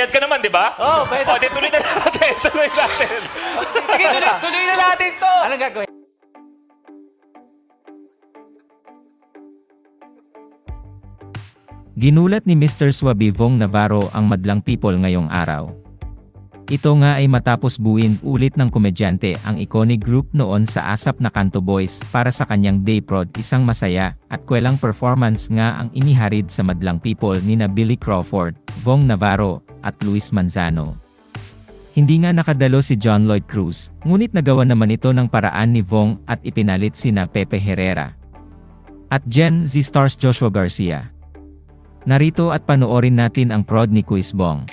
ka naman, di ba? Oo, O, di tuloy na natin. Tuloy natin. Sige, tuloy na natin to. Anong gagawin? Ginulat ni Mr. Suabivong Navarro ang madlang people ngayong araw. Ito nga ay matapos buuin ulit ng komedyante ang iconic group noon sa ASAP na Kanto Boys para sa kanyang day prod. Isang masaya at kwelang performance nga ang iniharid sa madlang people nina Billy Crawford, Vong Navarro, at Luis Manzano. Hindi nga nakadalo si John Lloyd Cruz, ngunit nagawa naman ito ng paraan ni Vong at ipinalit sina Pepe Herrera at Gen Z stars Joshua Garcia. Narito at panoorin natin ang prod ni Kuis Bong.